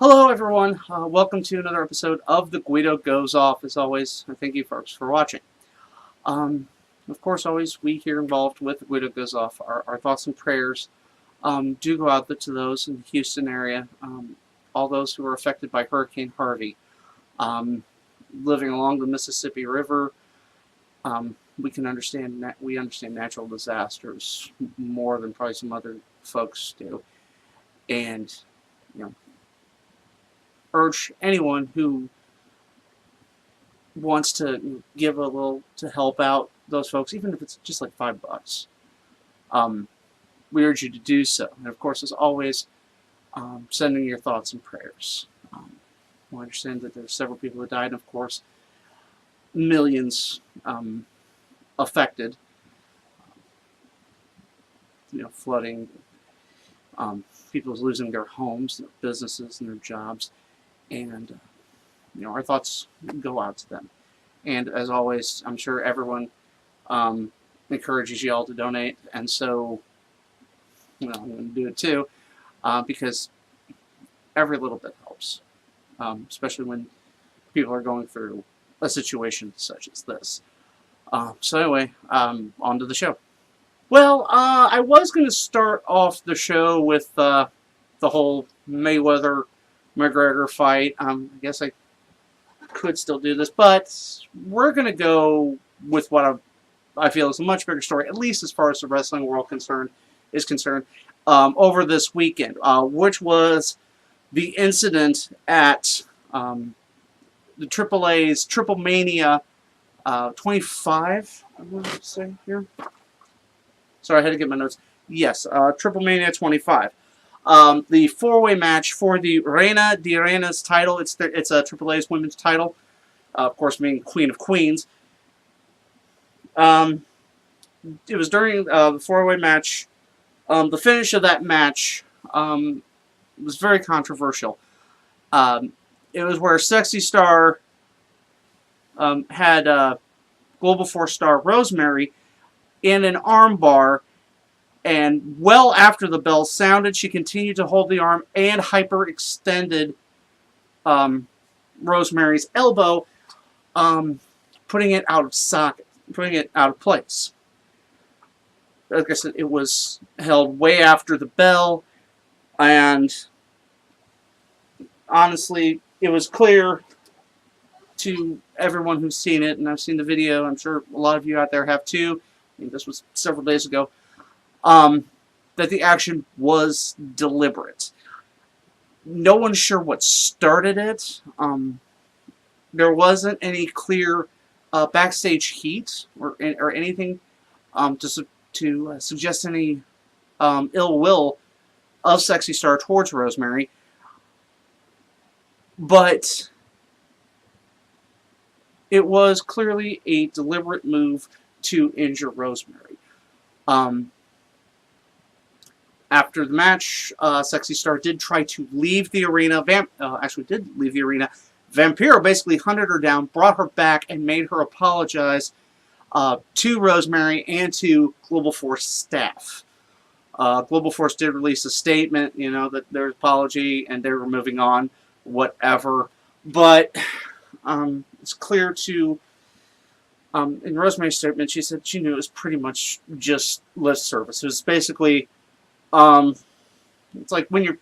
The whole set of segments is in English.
Hello everyone, welcome to another episode of The Guido Goes Off. As always, I thank you folks for watching. Of course, always we here involved with The Guido Goes Off, our thoughts and prayers do go out to those in the Houston area, all those who were affected by Hurricane Harvey. Living along the Mississippi River, we understand natural disasters more than probably some other folks do. And, urge anyone who wants to give a little to help out those folks, even if it's just like $5. We urge you to do so. And of course, as always, sending your thoughts and prayers. We understand that there's several people who died, and of course, millions affected. Flooding, people losing their homes, their businesses, and their jobs. And, our thoughts go out to them. And as always, I'm sure everyone encourages you all to donate. And so, I'm going to do it too, because every little bit helps, especially when people are going through a situation such as this. So anyway, on to the show. Well, I was going to start off the show with the whole MayweatherMcGregor fight. I guess I could still do this, but we're going to go with what I feel is a much bigger story, at least as far as the wrestling world is concerned, over this weekend, which was the incident at the AAA's Triple Mania 25, I want to say here. Sorry, I had to get my notes. Yes, Triple Mania 25. The four-way match for the Reina de Reinas title. It's a AAA's women's title, of course, being Queen of Queens. It was during the four-way match. The finish of that match was very controversial. It was where Sexy Star had Global Force star Rosemary in an armbar, and well after the bell sounded, she continued to hold the arm and hyperextended Rosemary's elbow, putting it out of socket, putting it out of place. Like I said, it was held way after the bell, and honestly, it was clear to everyone who's seen it, and I've seen the video, I'm sure a lot of you out there have too. I think this was several days ago, that the action was deliberate. No one's sure what started it. There wasn't any clear backstage heat or anything to suggest any ill will of Sexy Star towards Rosemary. But it was clearly a deliberate move to injure Rosemary. After the match, Sexy Star did try to leave the arena. Actually did leave the arena. Vampiro basically hunted her down, brought her back, and made her apologize to Rosemary and to Global Force staff. Global Force did release a statement, that their apology and they were moving on, whatever. But it's clear to... in Rosemary's statement, she said she knew it was pretty much just lip service. It was basically, it's like when you're,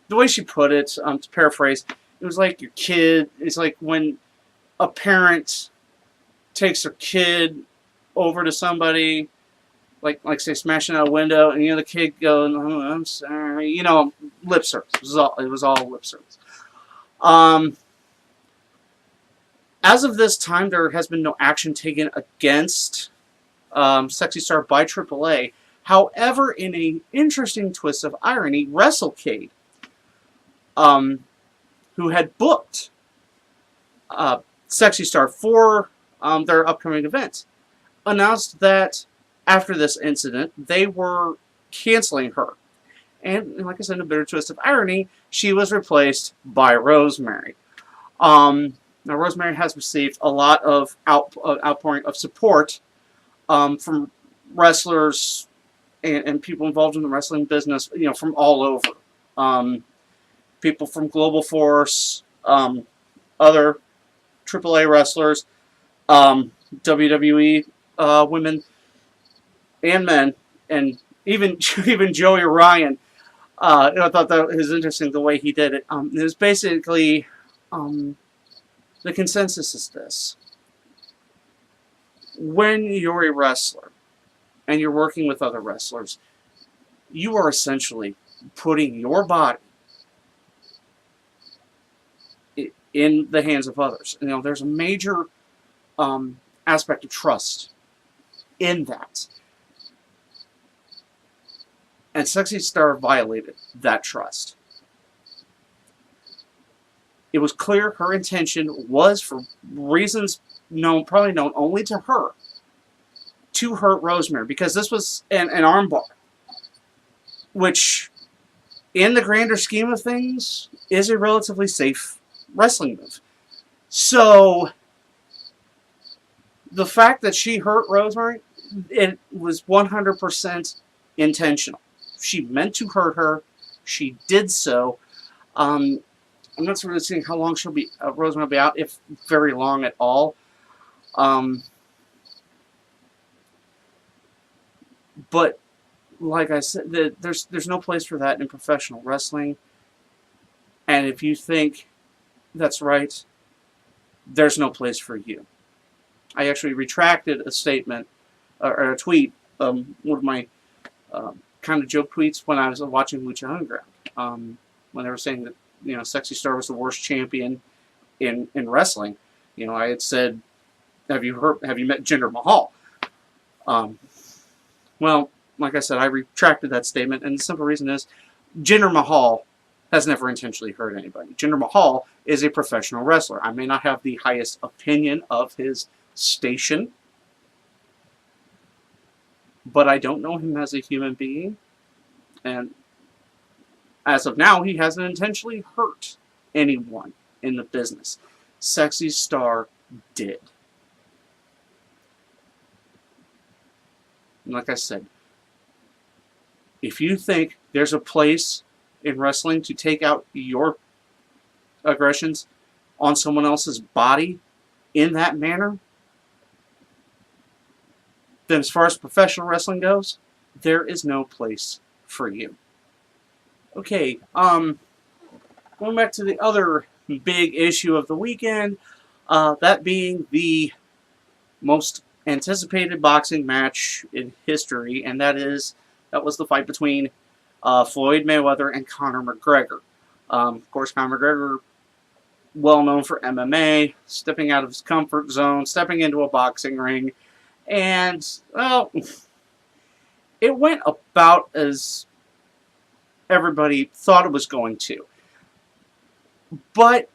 the way she put it, to paraphrase, it was like your kid, it's like when a parent takes their kid over to somebody, like say smashing out a window, and the kid goes, "Oh, I'm sorry," lip service. It was all lip service. As of this time, there has been no action taken against Sexy Star by AAA. However, in an interesting twist of irony, WrestleCade, who had booked Sexy Star for their upcoming event, announced that after this incident, they were canceling her. And like I said, in a bitter twist of irony, she was replaced by Rosemary. Now, Rosemary has received a lot of outpouring of support from wrestlers and people involved in the wrestling business, from all over. people from Global Force, other AAA wrestlers, WWE women and men, and even even Joey Ryan. I thought that was interesting the way he did it. It was basically the consensus is this: when you're a wrestler and you're working with other wrestlers, you are essentially putting your body in the hands of others. You know, there's a major aspect of trust in that. And Sexy Star violated that trust. It was clear her intention was, for reasons probably known only to her, to hurt Rosemary, because this was an armbar, which, in the grander scheme of things, is a relatively safe wrestling move. So, the fact that she hurt Rosemary, it was 100% intentional. She meant to hurt her. She did so. I'm not really seeing how long she'll be. Rosemary will be out, if very long at all. But like I said, there's no place for that in professional wrestling. And if you think that's right, there's no place for you. I actually retracted a statement or a tweet, one of my kind of joke tweets when I was watching Lucha Underground, when they were saying that, you know, Sexy Star was the worst champion in wrestling. You know, I had said, have you met Jinder Mahal? Well, like I said, I retracted that statement, and the simple reason is Jinder Mahal has never intentionally hurt anybody. Jinder Mahal is a professional wrestler. I may not have the highest opinion of his station, but I don't know him as a human being, and as of now, he hasn't intentionally hurt anyone in the business. Sexy Star did. And like I said, if you think there's a place in wrestling to take out your aggressions on someone else's body in that manner, then as far as professional wrestling goes, there is no place for you. Okay, going back to the other big issue of the weekend, that being the most anticipated boxing match in history, and that was the fight between Floyd Mayweather and Conor McGregor. Of course, Conor McGregor, well known for MMA, stepping out of his comfort zone, stepping into a boxing ring, and, well, it went about as everybody thought it was going to. But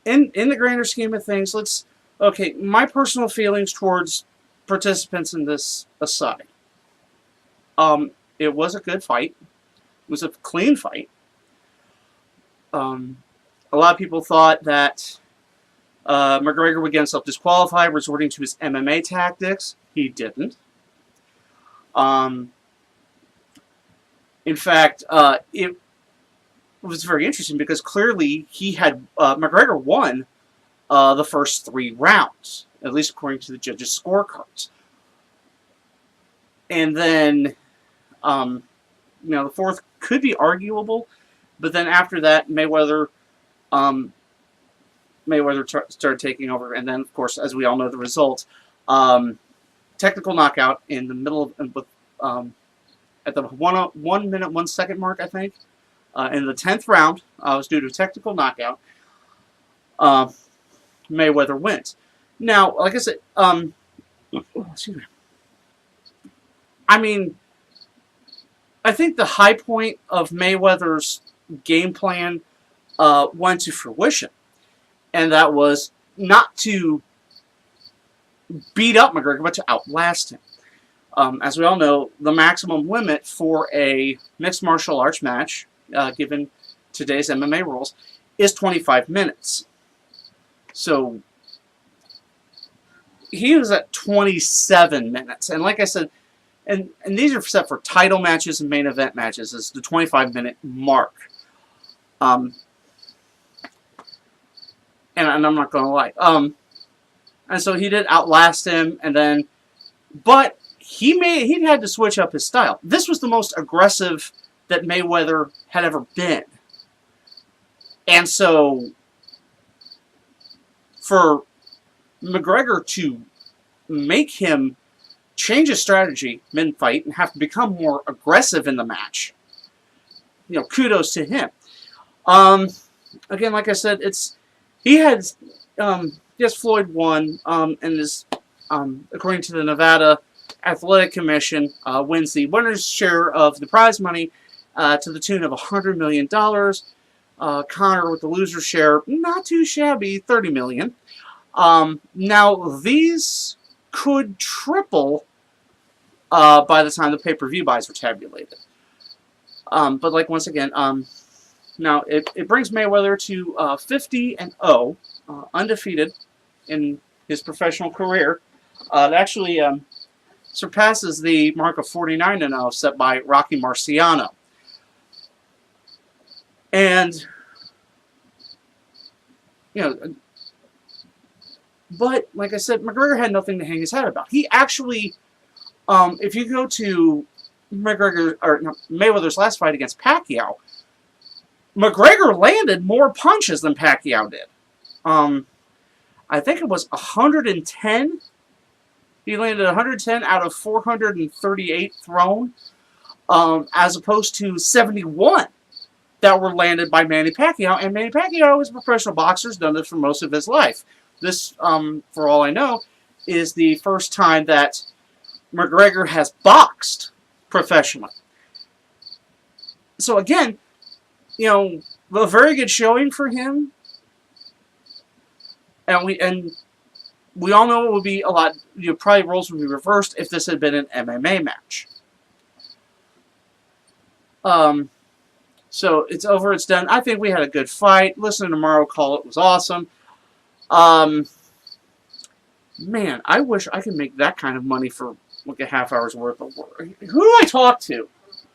in the grander scheme of things, okay, my personal feelings towards participants in this aside. It was a good fight. It was a clean fight. A lot of people thought that McGregor would get himself disqualified, resorting to his MMA tactics. He didn't. In fact, it was very interesting because clearly he had McGregor won the first 3 rounds, at least according to the judges' scorecards. And then, the fourth could be arguable, but then after that, Mayweather started taking over, and then, of course, as we all know the result, technical knockout in the middle of, at the 1 minute 1 second mark, I think, in the 10th round, was due to a technical knockout. Mayweather wins. Now, like I said, excuse me. I mean, I think the high point of Mayweather's game plan went to fruition, and that was not to beat up McGregor, but to outlast him. As we all know, the maximum limit for a mixed martial arts match, given today's MMA rules, is 25 minutes. So he was at 27 minutes. And like I said, and these are set for title matches and main event matches, is the 25-minute mark. and I'm not going to lie. And so he did outlast him, and then, but he had to switch up his style. This was the most aggressive that Mayweather had ever been, and so for McGregor to make him change his strategy mid-fight and have to become more aggressive in the match, kudos to him. Again, like I said, he has Floyd won, and is according to the Nevada Athletic Commission wins the winner's share of the prize money to the tune of $100 million. Conor with the loser's share, not too shabby, $30 million. Now these could triple by the time the pay-per-view buys were tabulated. But like once again, now it brings Mayweather to 50-0, undefeated in his professional career. It actually surpasses the mark of 49-0 set by Rocky Marciano. And but like I said, McGregor had nothing to hang his head about. He actually, if you go to Mayweather's last fight against Pacquiao, McGregor landed more punches than Pacquiao did. I think it was 110. He landed 110 out of 438 thrown, as opposed to 71 that were landed by Manny Pacquiao. And Manny Pacquiao is a professional boxer, has done this for most of his life. This, for all I know, is the first time that McGregor has boxed professionally. So again, a very good showing for him. And we all know it would be a lot, probably roles would be reversed if this had been an MMA match. So it's over, it's done. I think we had a good fight. Listening to Morrow call it was awesome. Man, I wish I could make that kind of money for like a half hour's worth of work. Who do I talk to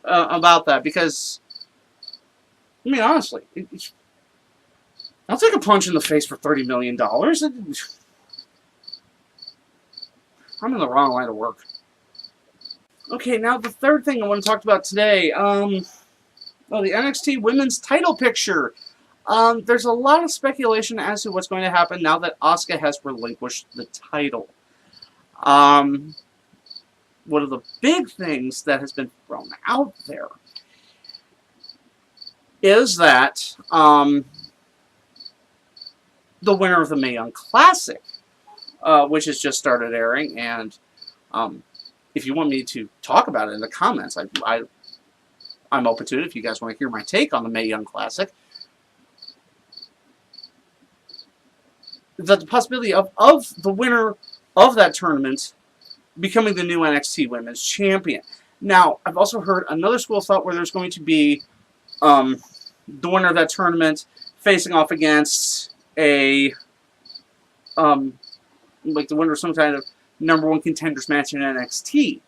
about that? Because, I mean, honestly, I'll take a punch in the face for $30 million. I'm in the wrong line of work. Okay, now the third thing I want to talk about today, the NXT women's title picture. There's a lot of speculation as to what's going to happen now that Asuka has relinquished the title. One of the big things that has been thrown out there is that the winner of the Mae Young Classic, which has just started airing, and if you want me to talk about it in the comments, I'm open to it if you guys want to hear my take on the Mae Young Classic. That the possibility of the winner of that tournament becoming the new NXT Women's Champion. Now, I've also heard another school of thought where there's going to be the winner of that tournament facing off against a like the winner of some kind of #1 contenders match in NXT,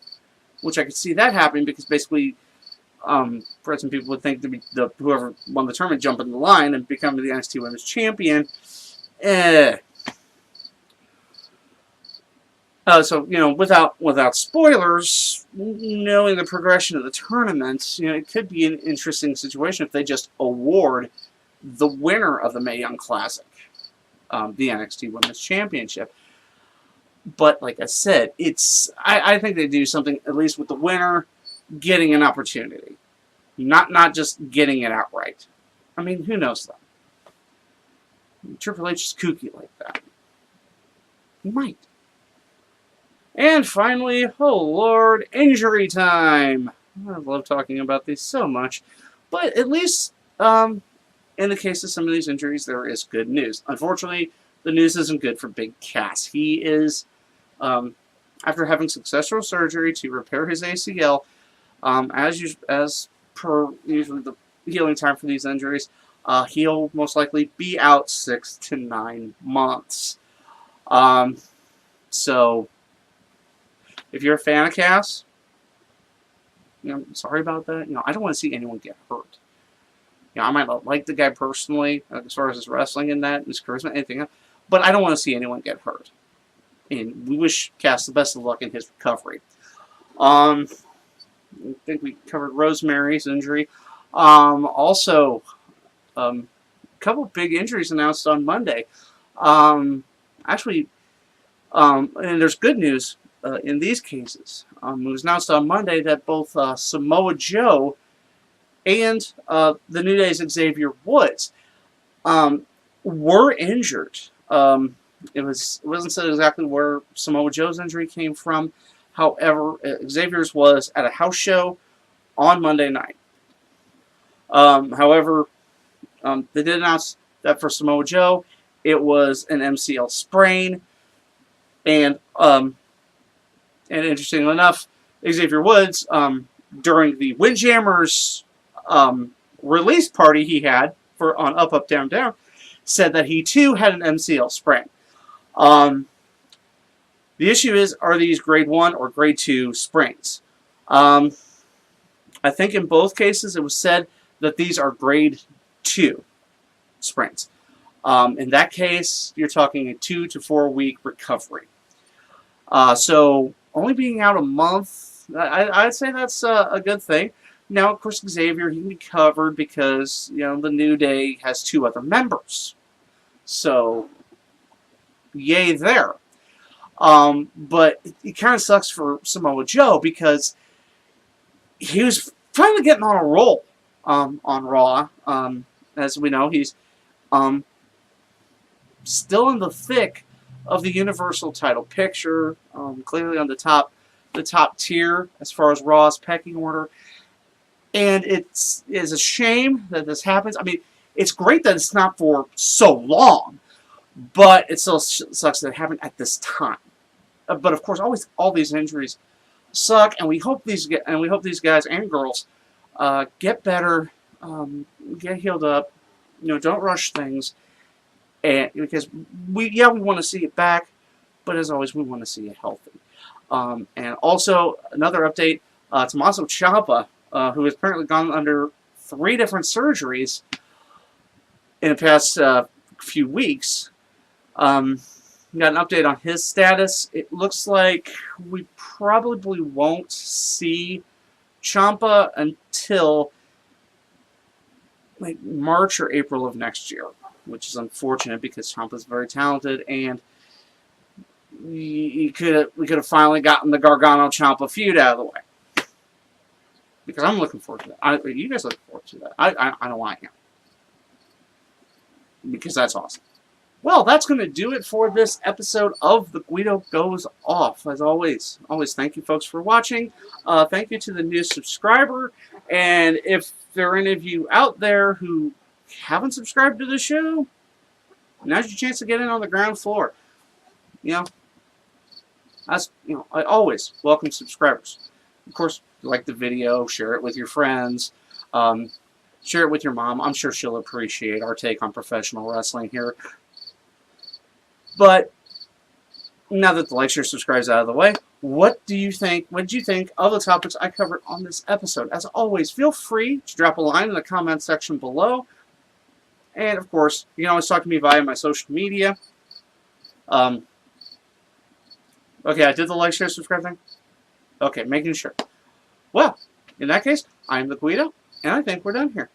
which I could see that happening because basically, for some people would think the whoever won the tournament jumping the line and becoming the NXT Women's Champion. So without spoilers, knowing the progression of the tournament, it could be an interesting situation if they just award the winner of the Mae Young Classic the NXT Women's Championship. But like I said, I think they do something at least with the winner getting an opportunity, not just getting it outright. I mean, who knows though? Triple H is kooky like that. He might. And finally, oh Lord, injury time. I love talking about these so much. But at least, in the case of some of these injuries, there is good news. Unfortunately, the news isn't good for Big Cass. He is, after having successful surgery to repair his ACL, as per usually the healing time for these injuries, he'll most likely be out 6 to 9 months. So, if you're a fan of Cass, sorry about that. I don't want to see anyone get hurt. You know, I might not like the guy personally, as far as his wrestling and that, his charisma, anything else, but I don't want to see anyone get hurt. And we wish Cass the best of luck in his recovery. I think we covered Rosemary's injury. Also, a couple big injuries announced on Monday. Actually, and there's good news in these cases. It was announced on Monday that both Samoa Joe and the New Day's Xavier Woods were injured. It wasn't said exactly where Samoa Joe's injury came from. However, Xavier's was at a house show on Monday night. However, they did announce that for Samoa Joe, it was an MCL sprain, and interestingly enough, Xavier Woods, during the Windjammers release party he had on Up Up Down Down, said that he too had an MCL sprain. The issue is, are these grade 1 or grade 2 sprains? I think in both cases it was said that these are grade 2 sprains. In that case, you're talking a 2 to 4 week recovery. So only being out a month, I'd say that's a good thing. Now, of course, Xavier, he can be covered because, you know, the New Day has 2 other members. So, yay there. But it kind of sucks for Samoa Joe because he was finally getting on a roll on Raw. As we know, he's still in the thick of the Universal title picture, clearly on the top tier as far as Raw's pecking order. And it's a shame that this happens. I mean, it's great that it's not for so long, but it still sucks that it happened at this time. But of course, all these injuries suck, and we hope these guys and girls get better, get healed up. You know, don't rush things, and because we want to see it back, but as always, we want to see it healthy. And also another update: Tommaso Ciampa, who has apparently gone under 3 different surgeries in the past few weeks. Got an update on his status. It looks like we probably won't see Ciampa until like March or April of next year, which is unfortunate because Ciampa's very talented, and we could have finally gotten the Gargano-Ciampa feud out of the way. Because I'm looking forward to that. You guys looking forward to that? I know I am. Because that's awesome. Well, that's going to do it for this episode of The Guido Goes Off. As always, thank you folks for watching. Thank you to the new subscriber. And if there are any of you out there who haven't subscribed to the show, now's your chance to get in on the ground floor. You know, I always welcome subscribers. Of course, like the video, share it with your friends. Share it with your mom. I'm sure she'll appreciate our take on professional wrestling here. But now that the like, share, subscribe is out of the way, what do you think? What did you think of the topics I covered on this episode? As always, feel free to drop a line in the comment section below. And of course, you can always talk to me via my social media. Okay, I did the like, share, subscribe thing. Okay, making sure. Well, in that case, I'm the Guido, and I think we're done here.